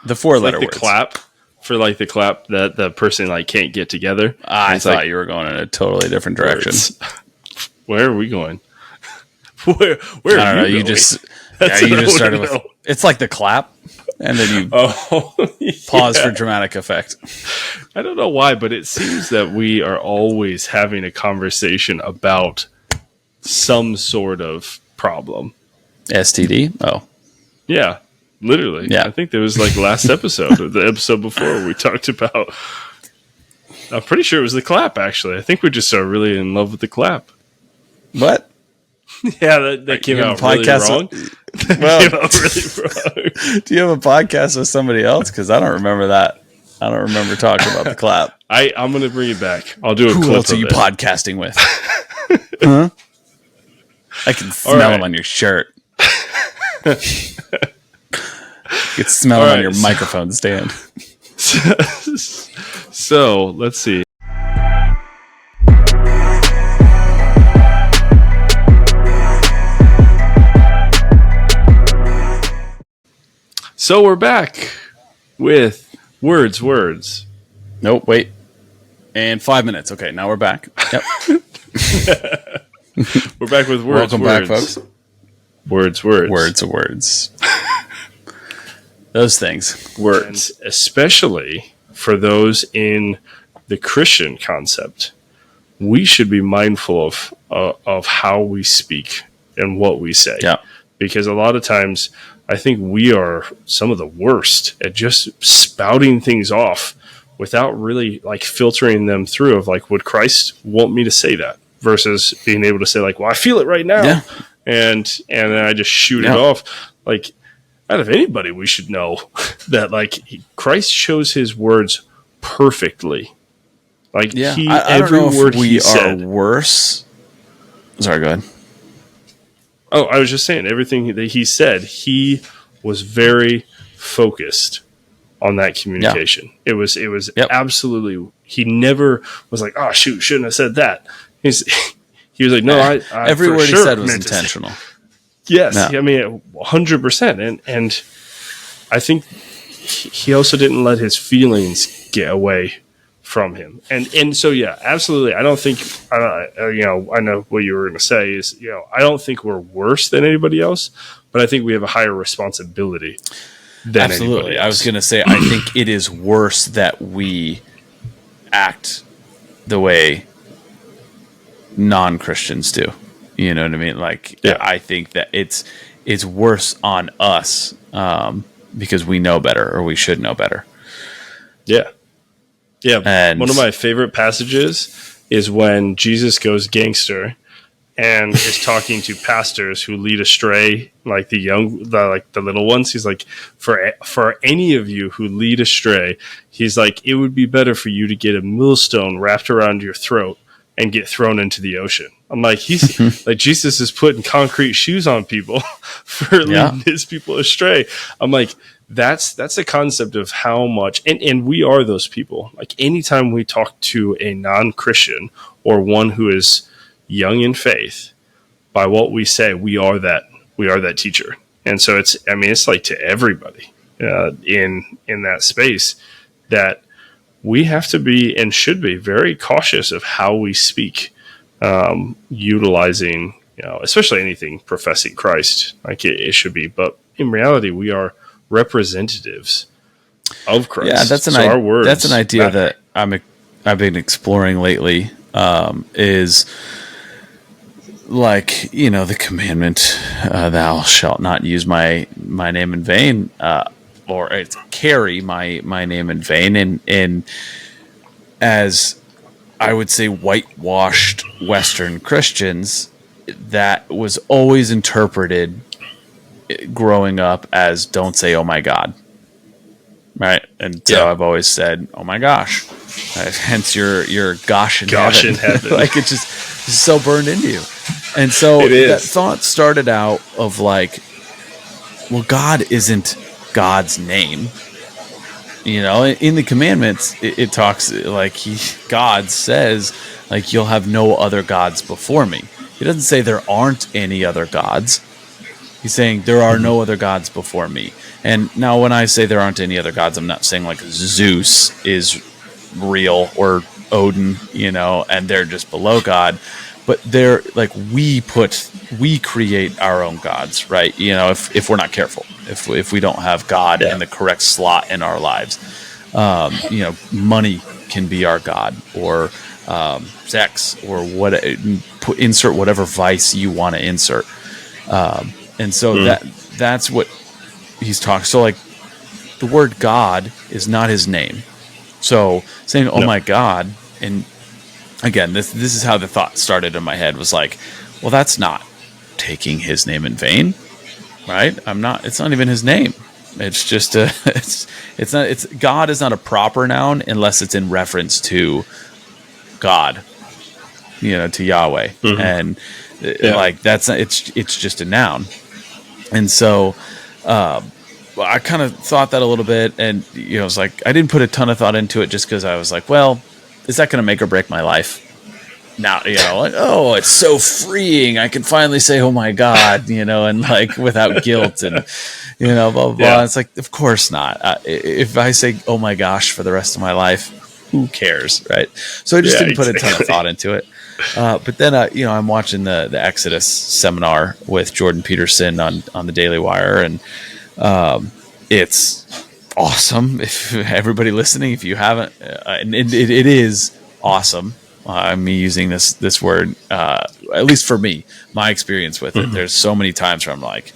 The 4-letter like words. the clap that the person like can't get together. I thought you were going in a totally different direction. Where are we going? Where I don't know. You just started with. It's like the clap, and then you pause for dramatic effect. I don't know why, but it seems that we are always having a conversation about some sort of problem. STD? Oh. Yeah, literally. Yeah. I think there was like last episode, or the episode before, we talked about. I'm pretty sure it was the clap, actually. I think we just are really in love with the clap. What? Yeah, that came out really wrong. Well, do you have a podcast with somebody else? Because I don't remember that. I don't remember talking about the clap. I'm going to bring it back. I'll do a clip. Who else are you podcasting with? Huh? I can smell him on your shirt. You can smell him on your microphone stand. So let's see. So we're back with words. Nope, wait. And 5 minutes. Okay, now we're back. Yep. We're back with words. Welcome back, folks. Words. Words. Those things. Words. And especially for those in the Christian concept, we should be mindful of how we speak and what we say. Yeah. Because a lot of times, I think we are some of the worst at just spouting things off without really like filtering them through of like, would Christ want me to say that? Versus being able to say like, well, I feel it right now. Yeah. And then I just shoot it off. Like, out of anybody, we should know that like Christ chose his words perfectly. Like I every don't know word if we he are said. Worse. Sorry, go ahead. Oh, I was just saying everything that he said, he was very focused on that communication. Yeah. It was absolutely, he never was like, oh shoot, shouldn't have said that. He was like, no, I every word he said was intentional. Yes. No. I mean, 100%. And I think he also didn't let his feelings get away from him. And so, yeah, absolutely. I don't think, I know what you were going to say is, I don't think we're worse than anybody else, but I think we have a higher responsibility than anybody else. I was going to say, I think it is worse that we act the way non-Christians do. You know what I mean? Like, I think that it's worse on us because we know better, or we should know better. Yeah. Yeah. And one of my favorite passages is when Jesus goes gangster and is talking to pastors who lead astray, like the little ones. He's like, for any of you who lead astray, he's like, it would be better for you to get a millstone wrapped around your throat and get thrown into the ocean. I'm like, he's like, Jesus is putting concrete shoes on people for leading his people astray. I'm like, that's a concept of how much, and we are those people. Like anytime we talk to a non-Christian or one who is young in faith, by what we say, we are that teacher. And so it's like to everybody in that space that we have to be and should be very cautious of how we speak, utilizing, especially anything professing Christ, like it should be. But in reality, we are representatives of Christ. Yeah, that's our words. That's an idea that I've been exploring lately. Is like the commandment, "Thou shalt not use my name in vain," or it's carry my name in vain, and as I would say, whitewashed Western Christians, that was always interpreted growing up as "don't say oh my God," right? And so I've always said "oh my gosh," hence your gosh in heaven. Like it's just so burned into you. And so that thought started out of like, well, God isn't God's name. In the commandments, it talks like God says, like, you'll have no other gods before me. He doesn't say there aren't any other gods. He's saying there are no other gods before me. And now when I say there aren't any other gods, I'm not saying like Zeus is real or Odin, and they're just below God. But they're like we create our own gods, right? If we're not careful, if we don't have God in the correct slot in our lives, money can be our god, or sex, or insert whatever vice you want to insert. And so that's what he's talking. So like the word God is not his name. So saying, "Oh my God," and again, this is how the thought started in my head, was like, well, that's not taking his name in vain, right? It's not even his name. It's just God is not a proper noun unless it's in reference to God, to Yahweh. And like, that's not, it's just a noun. And so, I kind of thought that a little bit, and I was like, I didn't put a ton of thought into it, just because I was like, well, is that going to make or break my life? Now, like, oh, it's so freeing. I can finally say, oh my God, and like without guilt, and blah, blah, blah. Yeah. It's like, of course not. If I say, oh my gosh, for the rest of my life, who cares, right? So I just didn't put a ton of thought into it. But then, I'm watching the Exodus seminar with Jordan Peterson on the Daily Wire, and it's awesome. If everybody listening, if you haven't, and it is awesome. Me using this word, at least for me, my experience with it. There's so many times where I'm like,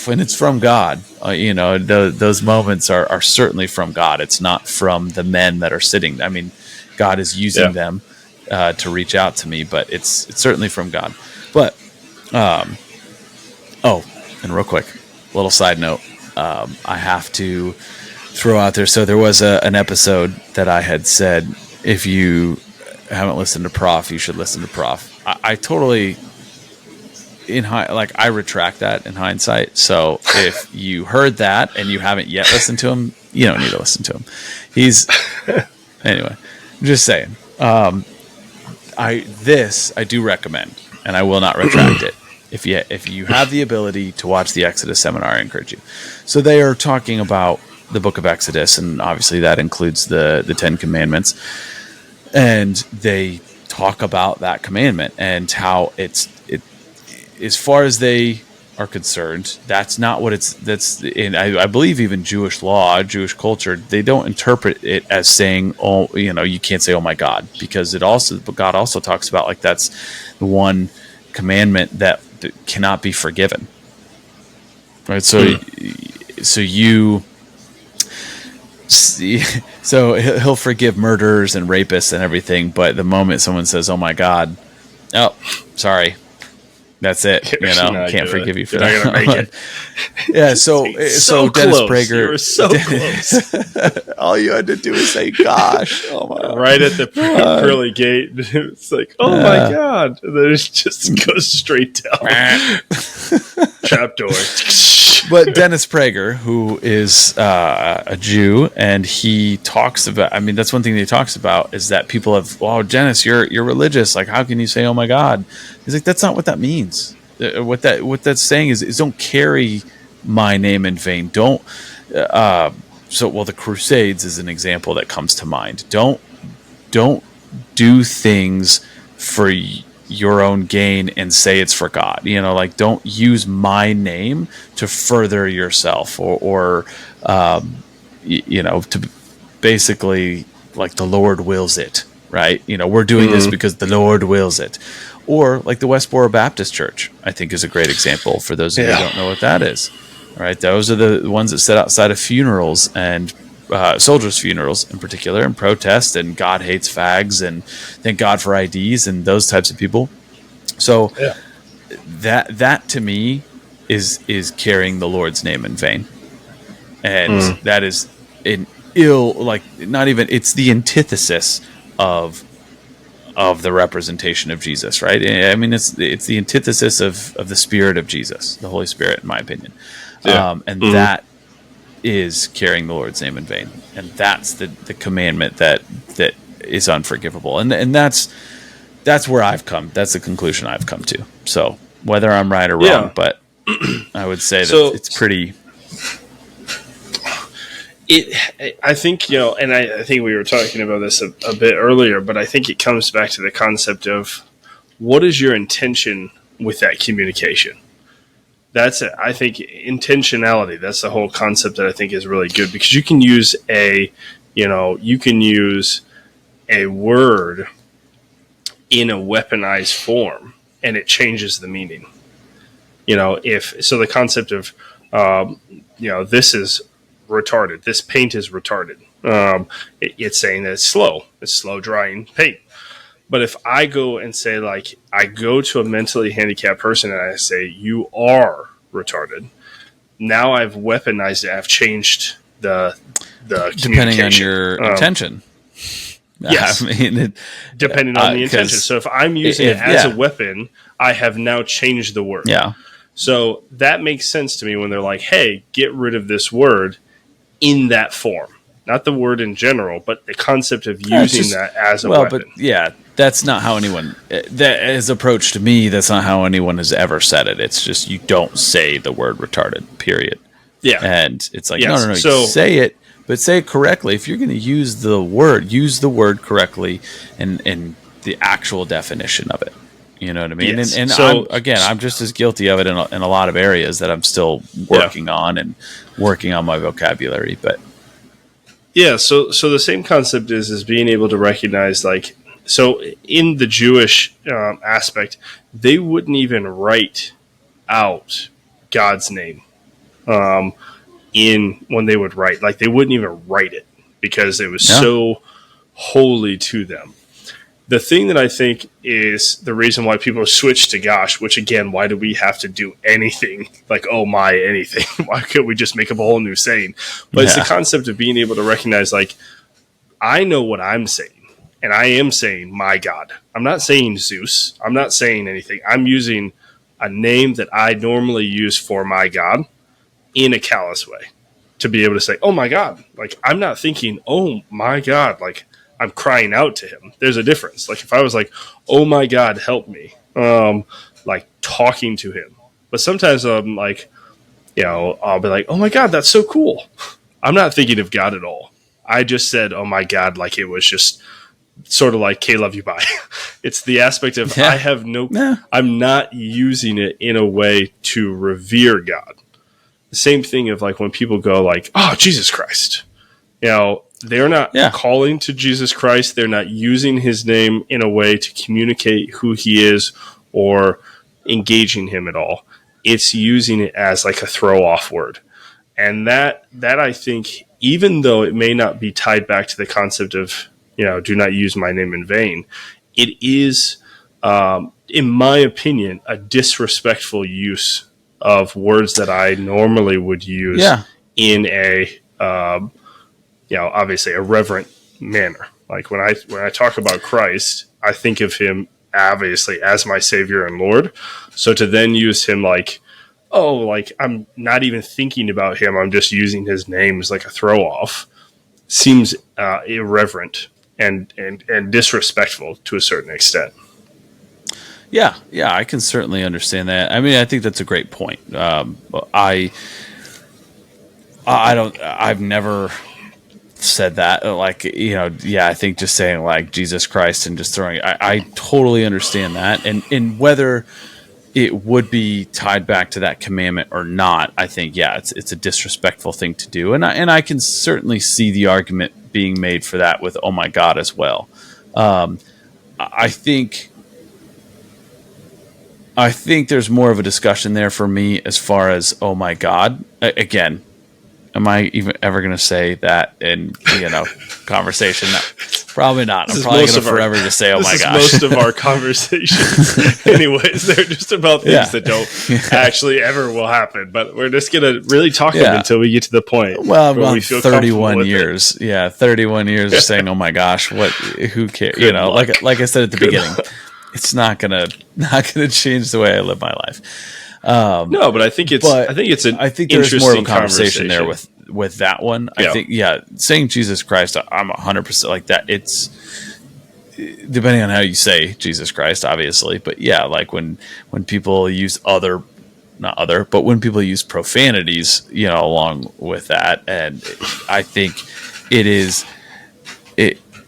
and it's from God. Those moments are certainly from God. It's not from the men that are sitting. I mean, God is using them to reach out to me, but it's certainly from God. But and real quick, little side note, I have to throw out there. So there was an episode that I had said, if you haven't listened to Prof, you should listen to Prof. I totally, I retract that in hindsight. So if you heard that and you haven't yet listened to him, you don't need to listen to him. Anyway, I'm just saying. I do recommend, and I will not retract it. If you have the ability to watch the Exodus seminar, I encourage you. So they are talking about the book of Exodus, and obviously that includes the 10 Commandments. And they talk about that commandment and how it as far as they are concerned, that's not what that's in, I believe even Jewish law, Jewish culture, they don't interpret it as saying, oh, you can't say, oh my God, because God also talks about, like, that's the one commandment that cannot be forgiven. Right. So he'll forgive murderers and rapists and everything, but the moment someone says, "Oh my God," oh, sorry, that's it. Can't forgive you for You're that. not gonna make it. Yeah. So Dennis Prager, you were so close. all you had to do is say, "Gosh," oh my God. Right at the pearly gate. It's like, oh my God, and then it just goes straight down. Trapdoor. But Dennis Prager, who is a Jew, and he talks about, I mean, that's one thing that he talks about, is that people have, "Oh, Dennis, you're religious. Like, how can you say, oh my God?" He's like, that's not what that means. What that's saying is don't carry my name in vain. Don't, the Crusades is an example that comes to mind. Don't do things for your own gain and say it's for God. Don't use my name to further yourself or to basically, like, the Lord wills it, right? We're doing this because the Lord wills it. Or like the Westboro Baptist Church, I think, is a great example for those of you who don't know what that is. All right. Those are the ones that sit outside of funerals and soldiers' funerals in particular, and protest, and God hates fags, and thank God for IDs, and those types of people. So that to me is carrying the Lord's name in vain, and that is an not even, it's the antithesis of the representation of Jesus, right? I mean, it's the antithesis of the Spirit of Jesus, the Holy Spirit, in my opinion, and that is carrying the Lord's name in vain, and that's the commandment that is unforgivable, and that's where I've come. That's the conclusion I've come to. So whether I'm right or wrong, but I would say that So- it's pretty. I think, and I think we were talking about this a bit earlier, but I think it comes back to the concept of what is your intention with that communication? That's it. I think intentionality. That's the whole concept that I think is really good, because you can use you can use a word in a weaponized form and it changes the meaning. If so, the concept of this is retarded. This paint is retarded. It's saying that it's slow drying paint. But if I go and say, like, I go to a mentally handicapped person and I say, you are retarded, now I've weaponized it. I've changed the Depending on your intention. Yes. I mean, depending on the intention. So if I'm using it as a weapon, I have now changed the word. Yeah. So that makes sense to me when they're like, hey, get rid of this word in that form. Not the word in general, but the concept of using that as a weapon. But yeah, that's not how anyone that is approached me. That's not how anyone has ever said it. It's just you don't say the word retarded, period. Yeah. And it's like, Yes. no, So- you say it, but say it correctly. If you're going to use the word correctly and the actual definition of it. You know what I mean? Yes. And So- I'm just as guilty of it in a lot of areas that I'm still working on and working on my vocabulary. But yeah, so the same concept is being able to recognize, like, so in the Jewish aspect, they wouldn't even write out God's name in when they would write. Like, they wouldn't even write it because it was so holy to them. The thing that I think is the reason why people switch to gosh, which again, why do we have to do anything like, oh my, anything? Why couldn't we just make up a whole new saying? But it's the concept of being able to recognize, like, I know what I'm saying, and I am saying my God. I'm not saying Zeus. I'm not saying anything. I'm using a name that I normally use for my God in a callous way to be able to say, oh my God. Like, I'm not thinking, oh my God, like, I'm crying out to him. There's a difference. Like, if I was like, oh my God, help me, like talking to him. But sometimes I'm like, I'll be like, oh my God, that's so cool. I'm not thinking of God at all. I just said, oh my God, like it was just sort of like, K, love you, bye. It's the aspect of I have I'm not using it in a way to revere God. The same thing of like when people go like, oh, Jesus Christ, they're not calling to Jesus Christ. They're not using his name in a way to communicate who he is or engaging him at all. It's using it as like a throw off word. And that I think, even though it may not be tied back to the concept of, do not use my name in vain, it is, in my opinion, a disrespectful use of words that I normally would use in a, obviously a reverent manner. Like when I talk about Christ, I think of him obviously as my Savior and Lord. So to then use him like, oh, like I'm not even thinking about him, I'm just using his name as like a throw off, seems irreverent and disrespectful to a certain extent. Yeah, I can certainly understand that. I mean, I think that's a great point. I've never said that. Like, I think just saying like Jesus Christ and just throwing, I totally understand that. And whether it would be tied back to that commandment or not, I think, it's a disrespectful thing to do. And I can certainly see the argument being made for that with, oh my God, as well. I think there's more of a discussion there for me as far as, oh my God, again, am I even ever going to say that in, conversation? No, probably not. I'm probably going to forever just say, oh my gosh. Most of our conversations, anyways, they're just about things that don't actually ever will happen. But we're just going to really talk them until we get to the point. Well, I've gone 31 years. 31 years of saying, oh my gosh, who cares? Like I said at the beginning, it's not gonna change the way I live my life. No, but I think it's I think there's more of a conversation there with that one. I think saying Jesus Christ, I'm 100% like that. It's depending on how you say Jesus Christ, obviously, but like when people use other but when people use profanities, along with that, and I think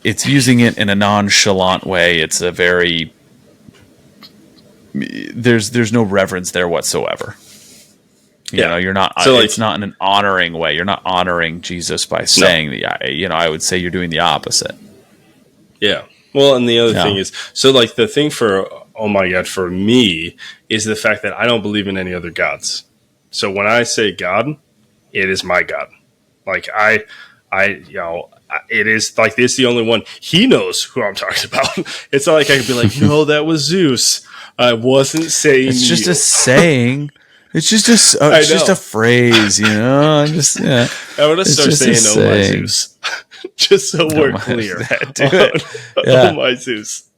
it's using it in a nonchalant way. It's a very, there's no reverence there whatsoever. You're not, so it's not in an honoring way. You're not honoring Jesus by saying I would say you're doing the opposite. Yeah. Well, and the other thing is, so like the thing for, oh my God, for me is the fact that I don't believe in any other gods. So when I say God, it is my God. Like it is like, it's the only one. He knows who I'm talking about. It's not like I could be like, no, that was Zeus. I wasn't saying it's just a saying. It's just a phrase, I'm just, I'm going to start saying, oh my Zeus. Just so we're clear. Oh my Zeus.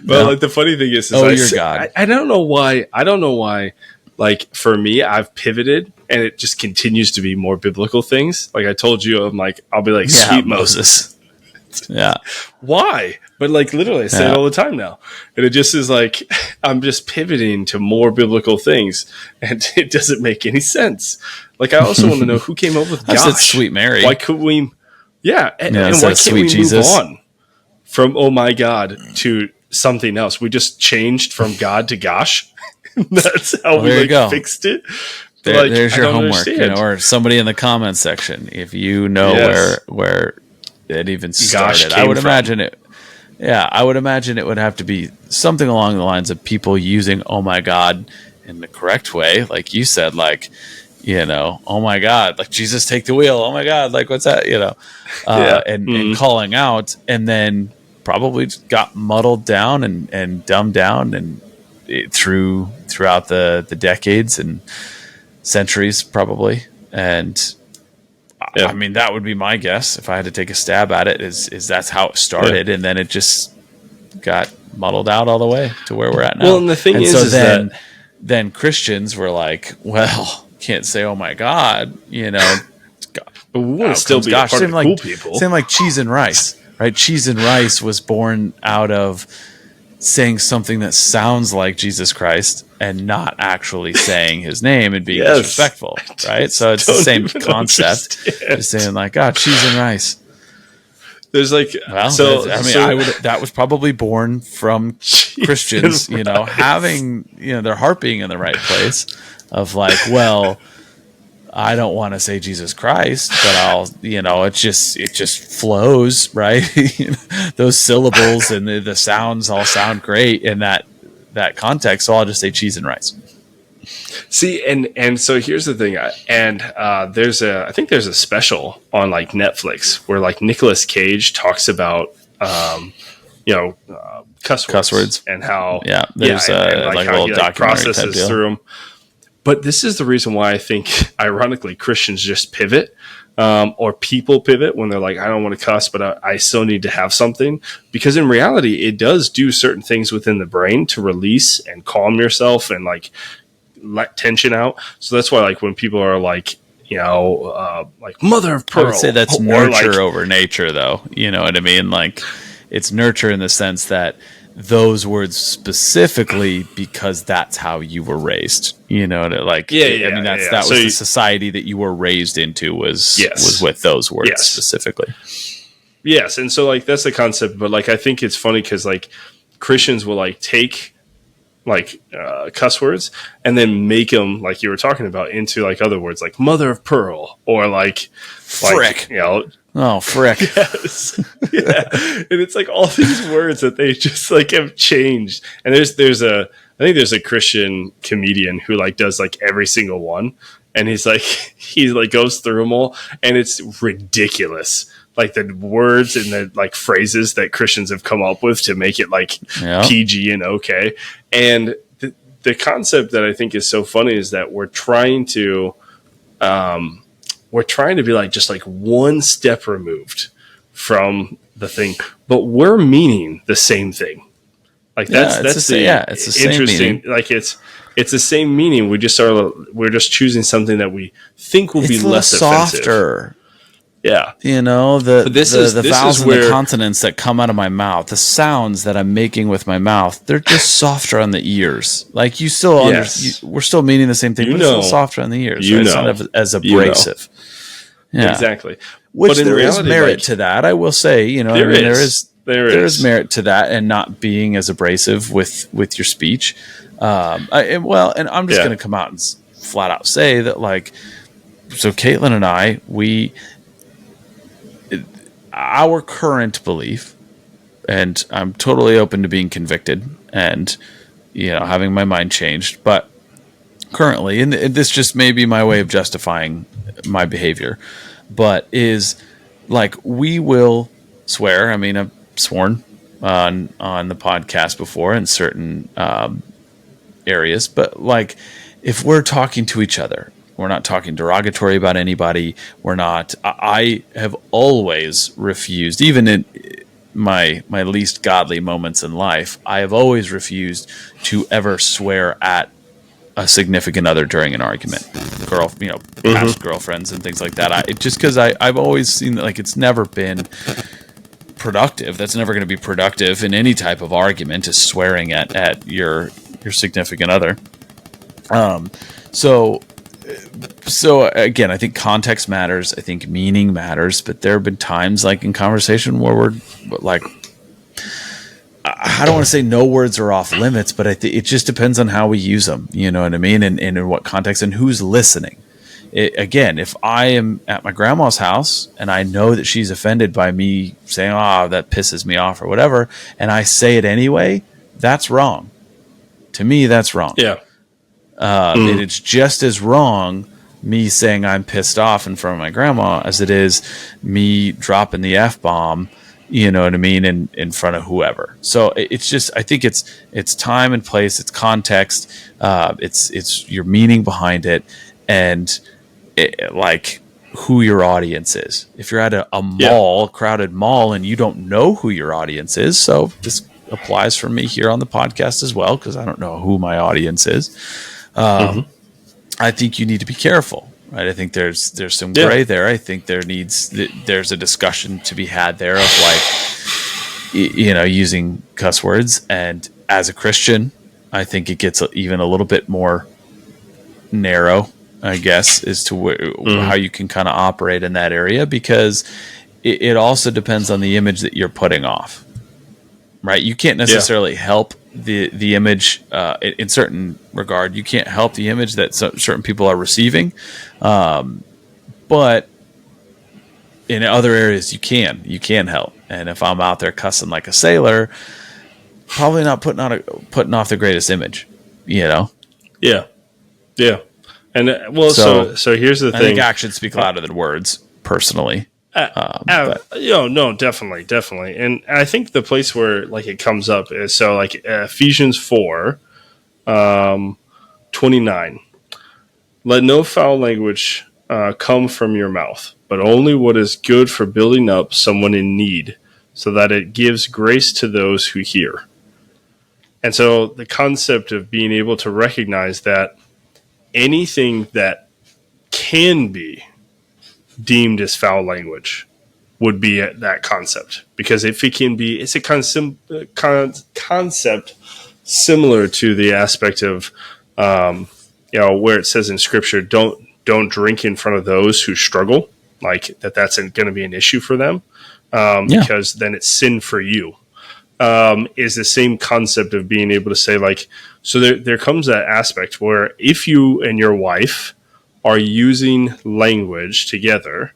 But like the funny thing is your God. I don't know why. Like for me, I've pivoted and it just continues to be more biblical things. Like I told you, I'll be like, sweet Moses. Yeah. Why? But like literally I say it all the time now. And it just is like, I'm just pivoting to more biblical things and it doesn't make any sense. Like I also want to know who came up with gosh. I said Sweet Mary. Why could we? Yeah. And why can't we Jesus. Move on from, oh my God, to something else? We just changed from God to gosh. That's how we fixed it. There's your homework, or somebody in the comments section. If you know where it even started, I would imagine it. Yeah, I would imagine it would have to be something along the lines of people using "oh my God" in the correct way, like you said, like oh my God, like Jesus, take the wheel. Oh my God, like what's that? And calling out, and then probably got muddled down and dumbed down and throughout the decades and centuries probably. And I mean, that would be my guess if I had to take a stab at it, is that's how it started. And then it just got muddled out all the way to where we're at now. Well, and the thing is then Christians were like, well, can't say, oh my God, but we want to still be part of the cool people. Same like cheese and rice, right? Cheese and rice was born out of saying something that sounds like Jesus Christ and not actually saying his name and being disrespectful, right? So it's the same concept. Just saying like, cheese and rice. There's like, that was probably born from Christians, having, their heart being in the right place of like, well, I don't want to say Jesus Christ, but I'll, it just flows, right? Those syllables and the sounds all sound great in that context. So I'll just say cheese and rice. See, and so here's the thing. I think there's a special on like Netflix where like Nicolas Cage talks about, cuss words and how, there's like a little documentary processes through them. But this is the reason why I think, ironically, Christians just pivot, or people pivot when they're like, I don't want to cuss, but I still need to have something. Because in reality, it does do certain things within the brain to release and calm yourself and like let tension out. So that's why, like, when people are like, like mother of pearl. I would say that's nurture over nature, though. You know what I mean? Like, it's nurture in the sense that those words specifically because that's how you were raised, that was the society that you were raised into was with those words specifically. Yes. And so like, that's the concept, but like, I think it's funny because like Christians will like take like cuss words and then make them, like you were talking about, into like other words like mother of pearl or like frick, oh, frick. Yes. Yeah. And it's like all these words that they just like have changed. And I think there's a Christian comedian who like does like every single one. And he goes through them all and it's ridiculous. Like the words and the like phrases that Christians have come up with to make it like PG and okay. And the concept that I think is so funny is that we're trying to be like just like one step removed from the thing, but we're meaning the same thing. Like that's it's the interesting. Same like it's the same meaning. We're just choosing something that we think will be less softer. offensive. Yeah. You know, But this is vowels and where the consonants that come out of my mouth, the sounds that I'm making with my mouth, they're just softer on the ears. Like you still we're still meaning the same thing, but it's still softer on the ears. Right? It's not as abrasive. Yeah, exactly. Which but in there reality, is merit to that. I will say, you know, there is merit to that, and not being as abrasive with your speech. And I'm just going to come out and flat out say that, like, so Caitlin and I, our current belief, and I'm totally open to being convicted and, you know, having my mind changed, but currently, and this just may be my way of justifying my behavior, but is like, we will swear. I mean, I've sworn on the podcast before in certain areas, but like, if we're talking to each other, we're not talking derogatory about anybody. I have always refused, even in my least godly moments in life, I have always refused to ever swear at a significant other during an argument, past girlfriends and things like that. Just because I've always seen that, like, it's never been productive. That's never going to be productive in any type of argument, is swearing at your significant other. So again, I think context matters. I think meaning matters. But there have been times, like in conversation, where we're like, I don't want to say no words are off limits, but I think it just depends on how we use them. You know what I mean? And in what context and who's listening. Again, if I am at my grandma's house and I know that she's offended by me saying, "Oh, that pisses me off," or whatever, and I say it anyway, that's wrong. To me, that's wrong. Yeah. And it's just as wrong me saying I'm pissed off in front of my grandma as it is me dropping the F-bomb, you know what I mean, in front of whoever. So it's just, I think it's time and place, it's context, it's your meaning behind it, and like who your audience is. If you're at a mall, crowded mall, and you don't know who your audience is, so this applies for me here on the podcast as well, because I don't know who my audience is. I think you need to be careful, right? I think there's some gray there. I think there's a discussion to be had there of, like, you know, using cuss words. And as a Christian, I think it gets even a little bit more narrow, I guess, as to how you can kind of operate in that area, because it also depends on the image that you're putting off, right? You can't necessarily help the image in certain regard. You can't help the image that certain people are receiving, but in other areas you can help. And if I'm out there cussing like a sailor, probably not putting off the greatest image, you know. Yeah And so here's the thing. I think actions speak louder than words, personally. No, definitely. And I think the place where, like, it comes up is, so, like, Ephesians 4, 29. Let no foul language come from your mouth, but only what is good for building up someone in need, so that it gives grace to those who hear. And so the concept of being able to recognize that anything that can be deemed as foul language would be that concept, because if it can be, it's a concept similar to the aspect of, where it says in Scripture, don't drink in front of those who struggle, like that's going to be an issue for them, because then it's sin for you. Is the same concept of being able to say, like, so there comes that aspect where if you and your wife are using language together,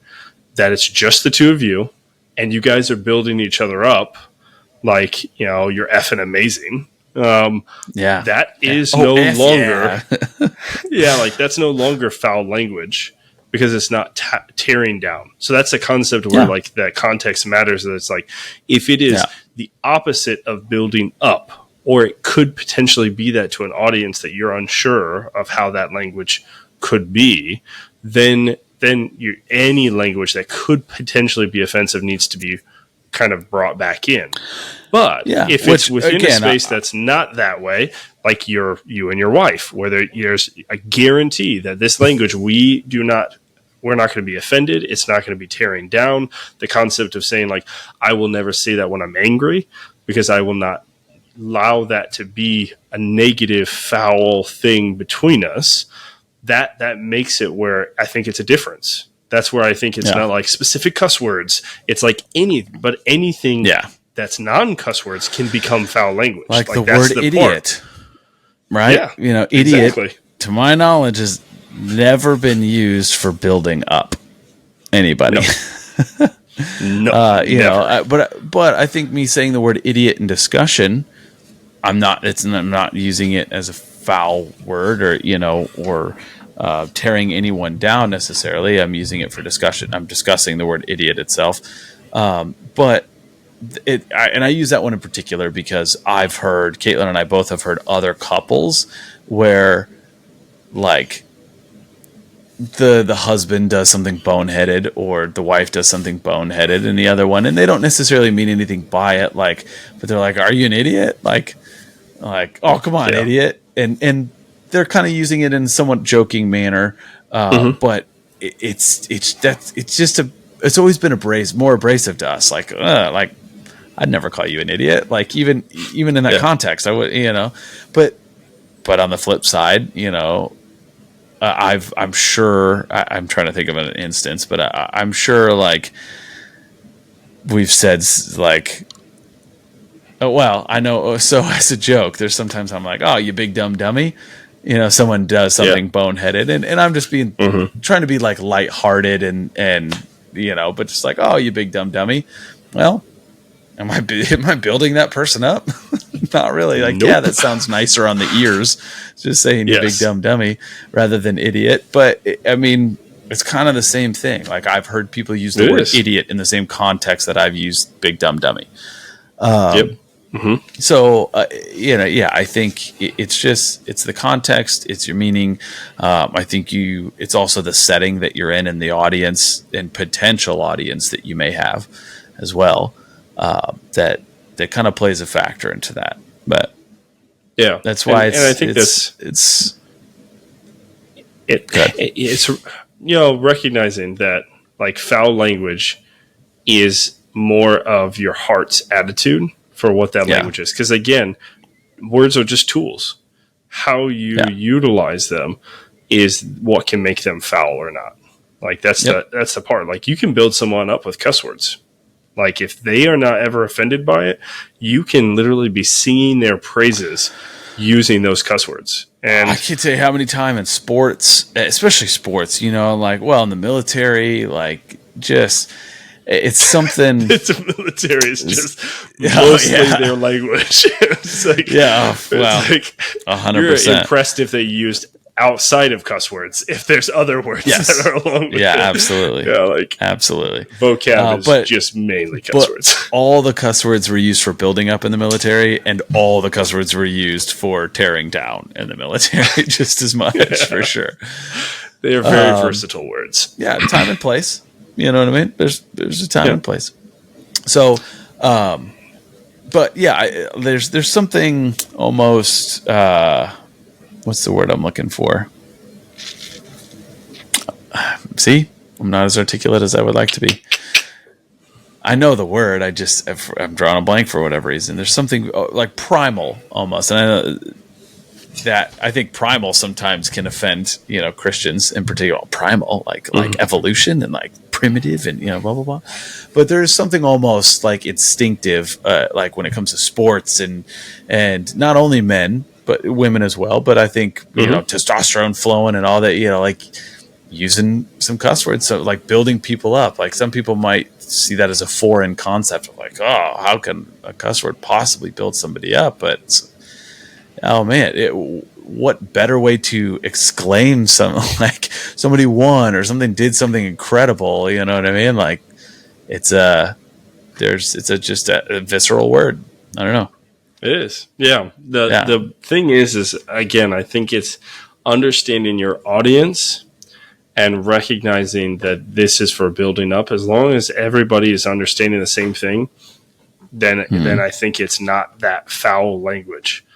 that it's just the two of you, and you guys are building each other up, like, you know, you're effing amazing. That is no longer, like, that's no longer foul language, because it's not tearing down. So that's a concept where, like, that context matters. That it's like, if it is the opposite of building up, or it could potentially be that to an audience that you're unsure of how that language could be, then any language that could potentially be offensive needs to be kind of brought back in. But if it's within a space that's not that way, like you and your wife, where there's a guarantee that this language, we do not we're not going to be offended. It's not going to be tearing down. The concept of saying like, I will never say that when I'm angry, because I will not allow that to be a negative, foul thing between us. That makes it where I think it's a difference. That's where I think it's not like specific cuss words. It's like anything that's non-cuss words can become foul language. Like the word idiot, right? Yeah, idiot, exactly. To my knowledge, has never been used for building up anybody. No. But I think me saying the word idiot in discussion, I'm not using it as a foul word or tearing anyone down necessarily. I'm using it for discussion. I'm discussing the word idiot itself. But I use that one in particular because I've heard, Caitlin and I both have heard other couples where like the husband does something boneheaded or the wife does something boneheaded in the other one, and they don't necessarily mean anything by it, but they're like, are you an idiot? Like, oh, come on, idiot. And they're kind of using it in a somewhat joking manner. But it's always been more abrasive to us. Like, I'd never call you an idiot. Like even in that context, I would, but on the flip side, I'm sure I'm trying to think of an instance, but I'm sure like we've said like, oh, well, I know. So as a joke, there's sometimes I'm like, oh, you big dumb dummy. Someone does something boneheaded and I'm just being trying to be like lighthearted and but just like, oh, you big dumb dummy. Well, am I building that person up? Not really. Like, nope. Yeah, that sounds nicer on the ears. Just saying you big dumb dummy rather than idiot. But it's kind of the same thing. Like I've heard people use the word idiot in the same context that I've used big dumb dummy. So, I think it's the context, it's your meaning. I think it's also the setting that you're in and the audience and potential audience that you may have as well. That kind of plays a factor into that. But that's why I think it's recognizing that like foul language is more of your heart's attitude for what that language is. Because again, words are just tools. How you utilize them is what can make them foul or not. Like that's the part. Like you can build someone up with cuss words. Like if they are not ever offended by it, you can literally be singing their praises using those cuss words. And I can't tell you how many times in sports, especially sports, in the military, like just it's something. The military is just mostly their language. It's like, well, 100%. You're impressed if they used outside of cuss words. If there's other words that are along with it. Absolutely. Absolutely. Vocab is just mainly cuss words. All the cuss words were used for building up in the military, and all the cuss words were used for tearing down in the military just as much, for sure. They are very versatile words. Yeah, time and place. You know what I mean? There's a time and place. So, but there's something almost, what's the word I'm looking for? See, I'm not as articulate as I would like to be. I know the word. I'm drawing a blank for whatever reason. There's something like primal almost. And I know that I think primal sometimes can offend, Christians in particular. Primal, like evolution and like primitive and, blah, blah, blah. But there's something almost like instinctive, like when it comes to sports and not only men, but women as well. But I think, testosterone flowing and all that, like using some cuss words. So like building people up, like some people might see that as a foreign concept of like, oh, how can a cuss word possibly build somebody up? But oh man, what better way to exclaim something like somebody won or something did something incredible? You know what I mean? Like it's just a visceral word. I don't know. It is. Yeah. The thing is again, I think it's understanding your audience and recognizing that this is for building up. As long as everybody is understanding the same thing, then I think it's not that foul language.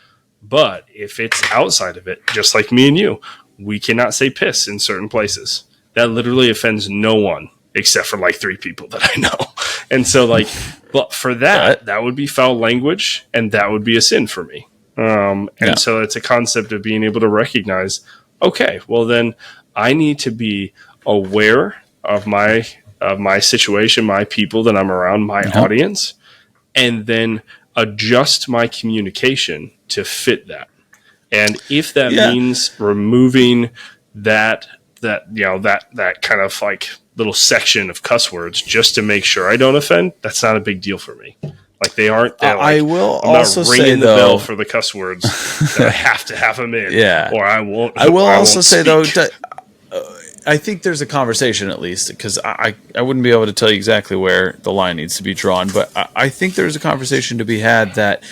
But if it's outside of it, just like me and you, we cannot say piss in certain places. that literally offends no one except for like 3 people that I know. And so like, but for that would be foul language, and that would be a sin for me. And so it's a concept of being able to recognize, okay, well then I need to be aware of my situation, my people that I'm around, my audience, and then adjust my communication to fit that. And if that means removing that kind of like little section of cuss words just to make sure I don't offend, that's not a big deal for me. Like they aren't. Like, I will I'm also not ringing say the though, bell for the cuss words that I have to have them in. Yeah. Or I won't. I will also say though, speak. I think there's a conversation at least, because I wouldn't be able to tell you exactly where the line needs to be drawn, but I think there's a conversation to be had that,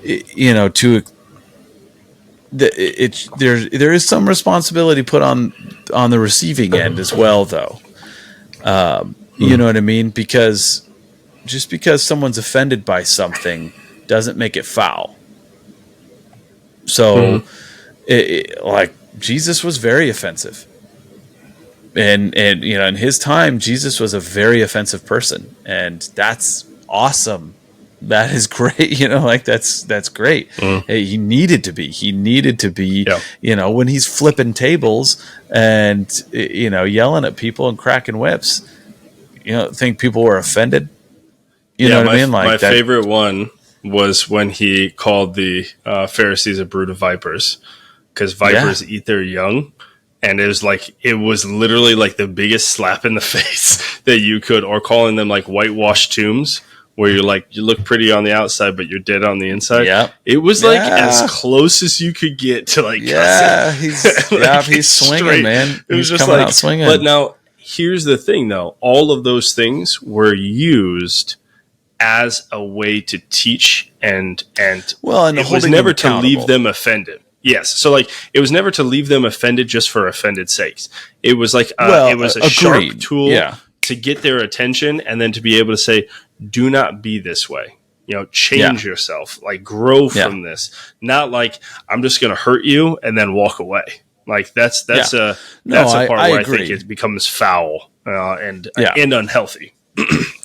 you know, there is some responsibility put on the receiving end as well, though. You know what I mean? Because just because someone's offended by something doesn't make it foul. So, like Jesus was very offensive. And you know, in his time, Jesus was a very offensive person, and that's awesome. That is great. You know, like that's great. He needed to be. You know, when he's flipping tables and you know yelling at people and cracking whips. You know, think people were offended. You know what I mean? Like my favorite one was when he called the Pharisees a brood of vipers, because vipers eat their young. And it was literally like the biggest slap in the face that you could, or calling them like whitewashed tombs, where you're like, you look pretty on the outside, but you're dead on the inside. Yeah. It was like as close as you could get to like, he's swinging, man. It was he's just coming like, out swinging. But now here's the thing though. All of those things were used as a way to teach and it was never to leave them offended. Yes. So like it was never to leave them offended just for offended sakes. It was like it was a sharp tool to get their attention, and then to be able to say, do not be this way. You know, change yourself, like grow from this. Not like I'm just going to hurt you and then walk away. Like that's a part where I think it becomes foul and unhealthy.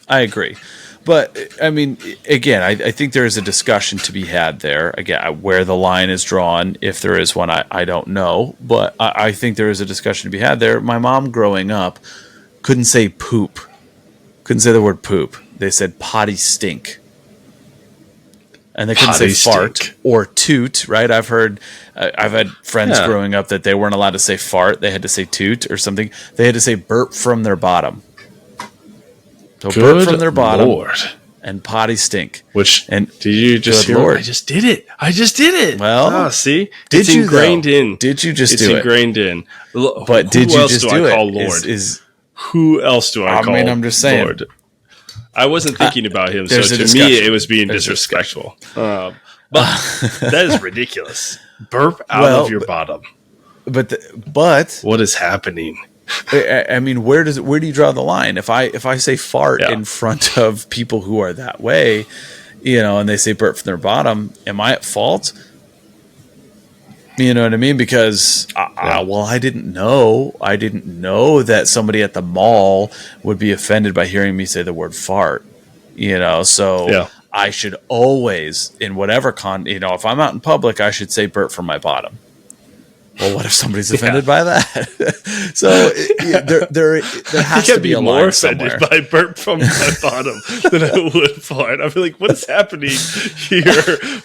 I agree. But, I mean, again, I think there is a discussion to be had there. Again, where the line is drawn, if there is one, I don't know. But I think there is a discussion to be had there. My mom growing up couldn't say poop. Couldn't say the word poop. They said potty stink. And they couldn't say fart or toot, right? I've had friends growing up that they weren't allowed to say fart. They had to say toot or something. They had to say burp from their bottom. So burp from their bottom and potty stink. Did you just hear? I just did it. Well, see, it's ingrained in. Did you just do it? It's ingrained in. But did you just do it? Call Lord? Who else do I call? I mean, I'm just saying. Lord? I wasn't thinking about him, so to me, it was being disrespectful. But that is ridiculous. Burp out of your bottom. But what is happening? I mean, where do you draw the line? If I say fart in front of people who are that way, you know, and they say burp from their bottom, am I at fault? You know what I mean? Because I didn't know that somebody at the mall would be offended by hearing me say the word fart. You know, so I should always, in whatever if I'm out in public, I should say burp from my bottom. Well, what if somebody's offended by that? So there has to be a line more offended by burp from my bottom than I would fart. I'd be like, what is happening here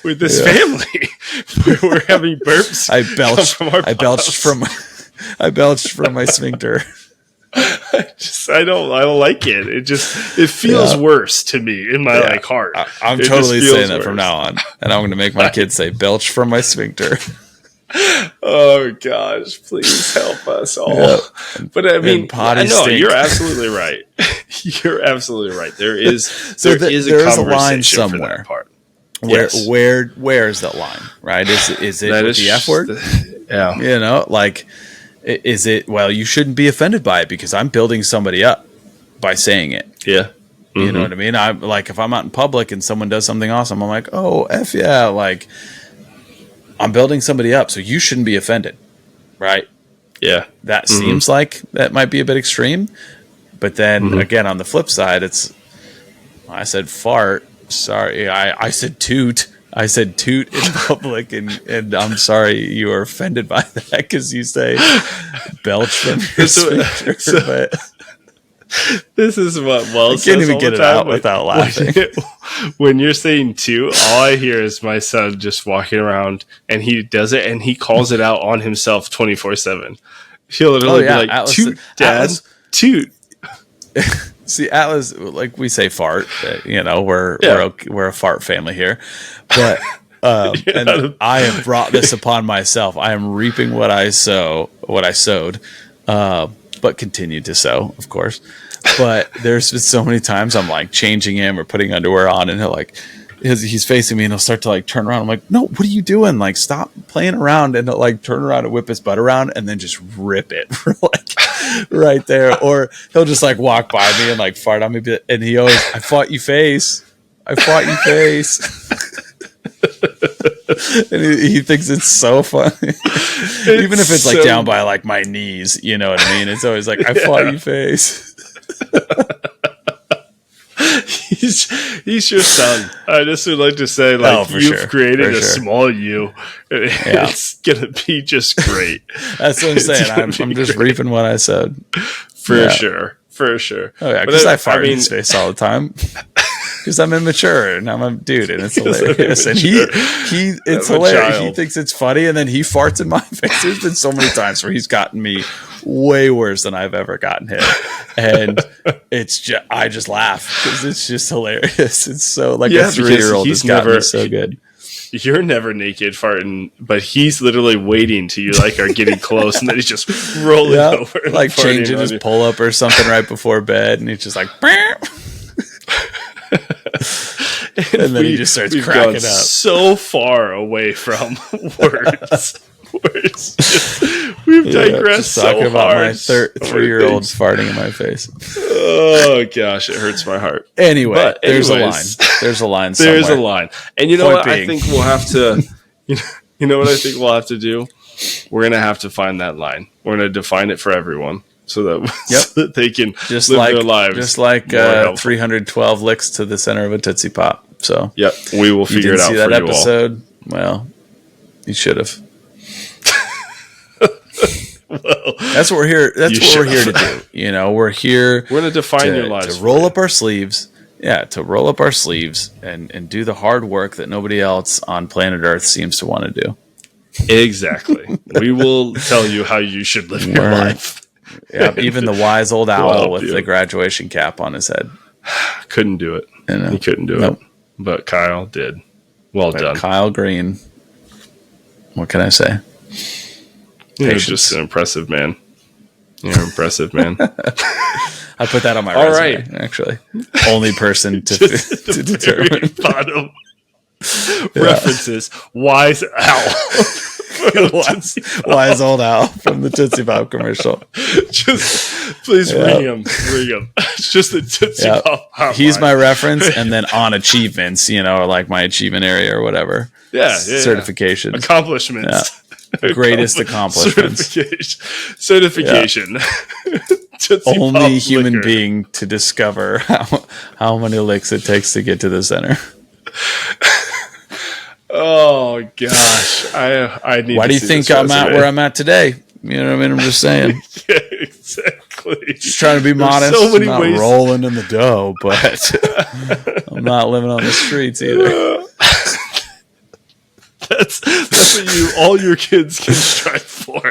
with this family? We're having burps. I belched from my sphincter. I don't like it. It feels worse to me in my heart. I'm totally saying that from now on, and I'm going to make my kids say belch from my sphincter. Oh gosh, please help us all. But I mean, you're absolutely right. You're absolutely right. There is a line somewhere. For that part. Where is that line? Right? Is it with the F word? You know, like is it? Well, you shouldn't be offended by it because I'm building somebody up by saying it. Yeah. You know what I mean? I'm like, if I'm out in public and someone does something awesome, I'm like, oh, F like. I'm building somebody up, so you shouldn't be offended, right? Yeah. that seems like that might be a bit extreme. But then again, on the flip side, I said fart. Sorry, I said toot. I said toot in public, and I'm sorry you were offended by that because you say belch from your sphincter. But this is what Wells can't says even all get the it time out without laughing. When you're saying toot, all I hear is my son just walking around, and he does it, and he calls it out on himself 24/7. He'll literally be like, Atlas, toot, Dad, Atlas, toot. See, Atlas, like we say fart, we're a fart family here. But and I have brought this upon myself. I am reaping what I sowed, but continue to sow, of course. But there's been so many times I'm like changing him or putting underwear on, and he'll like he's facing me, and he'll start to like turn around. I'm like, no, what are you doing? Like, stop playing around, and he'll like turn around and whip his butt around, and then just rip it for like right there. Or he'll just like walk by me and like fart on me, and he always, I fought you face. And he thinks it's so funny. Even if it's like down by like my knees, you know what I mean? It's always like, I fought you face. He's your son. I just would like to say, like, you've created a small you. It's gonna be just great. That's what I'm saying. I'm just reaping what I sowed. For sure. Oh yeah, because I fart in his face all the time. Because I'm immature and I'm a dude, and it's hilarious. And it's hilarious. He thinks it's funny, and then he farts in my face. There's been so many times where he's gotten me way worse than I've ever gotten him, and I just laugh because it's just hilarious. It's so like a 3-year-old has gotten me so good. You're never naked farting, but he's literally waiting till you like are getting close, and then he's just rolling over, like changing his pull up or something right before bed, and he's just like. And then he just starts cracking up. So far away from words. We've digressed so talking about hard. My 3-year-old farting in my face. Oh gosh, it hurts my heart. Anyway, there's a line. There's a line somewhere. There's a line. And you know what? I think we'll have to. You know what I think we'll have to do? We're gonna have to find that line. We're gonna define it for everyone. So that they can just live like their lives. Just like 312 licks to the center of a Tootsie Pop. So we will figure it out for you all. You didn't see that episode? Well, you should have. Well, that's what we're here. That's what we're here to do. We're here. We're going to define your lives. To roll up our sleeves. Yeah, to roll up our sleeves and do the hard work that nobody else on planet Earth seems to want to do. Exactly. We will tell you how you should live your life. Yeah, even the wise old owl with the graduation cap on his head couldn't do it. He couldn't do it, but Kyle did. Well done, Kyle Green. What can I say? You're just an impressive man. You're an impressive man. I put that on my resume. Actually, only person to determine bottom references. Wise owl. Wise old owl from the Tootsie Pop commercial. Just please ring him. It's just the Tootsie Pop hotline. He's my reference, and then on achievements, or like my achievement area or whatever. Certification, accomplishments, greatest accomplishments, certification. Only human being to discover how many licks it takes to get to the center. Oh gosh, I need. Why do you think I'm at where I'm at today? You know what I mean? I'm just saying. Yeah, exactly. Just trying to be modest. So many ways. Rolling in the dough, but I'm not living on the streets either. That's what all your kids can strive for.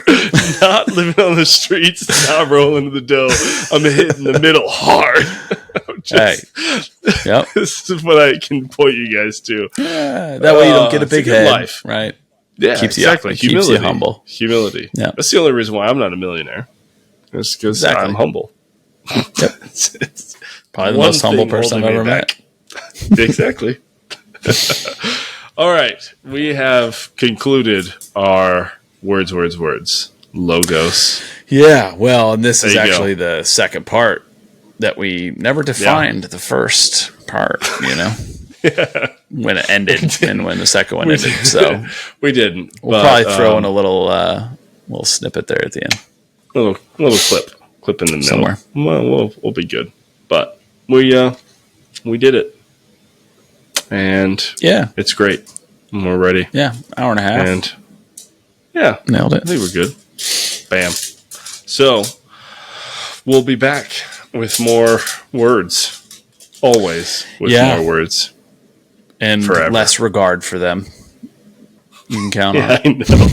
Not living on the streets, not rolling in the dough. I'm hitting the middle hard. This is what I can point you guys to. Yeah, that way you don't get a big head, life. Right? Yeah, keeps exactly. You, keeps you humble. Humility. Yeah. That's the only reason why I'm not a millionaire. It's because I'm humble. Yep. it's probably the most humble person I've ever met. Exactly. All right. We have concluded our words, logos. Yeah. Well, and this is actually the second part that we never defined the first part, when it ended and when the second one ended. So we didn't. We'll probably throw in a little snippet there at the end. little clip in the middle. Somewhere. Well, we'll be good. But we did it, and Yeah. it's great. And we're ready. Yeah. Hour and a half. And yeah, Nailed it. I think we're good. Bam. So we'll be back with more words. Always with more words. And forever. less regard for them. You can count on. I know.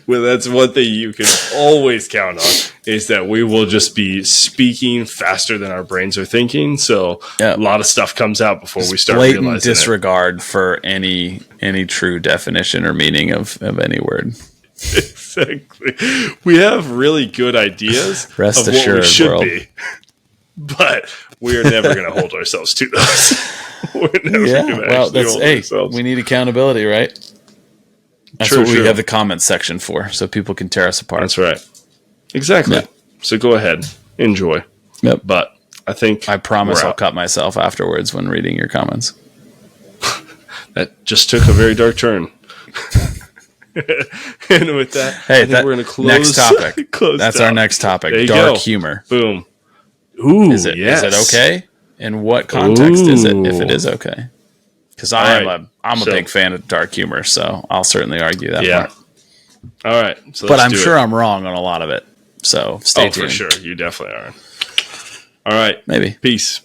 Well, that's one thing you can always count on is that we will just be speaking faster than our brains are thinking. So a lot of stuff comes out before we start Blatant realizing disregard for any true definition or meaning of any word. Exactly. We have really good ideas Rest of assured, what we should world. be, but we are never going to hold ourselves to those. We're never going to well, that's hold ourselves. we need accountability, right? That's True, what we true. have the comments section for, so people can tear us apart. That's right. Exactly. Yeah. So go ahead, enjoy. Yep. But I think I promise we're I'll out. cut myself afterwards when reading your comments. That just took a very dark turn. And with that, Hey, I think we're going to close. next topic. close That's down. our next topic. There you Dark go. humor. Boom. Ooh, Is it yes. okay? In what context is it? If it Ooh. is okay? Because I'm right. a So- big fan of dark humor, so I'll certainly argue that. Yeah. Part. All right. So But let's I'm do sure it. I'm wrong on a lot of it. So stay tuned. For sure. You definitely are. All right. Maybe. Peace.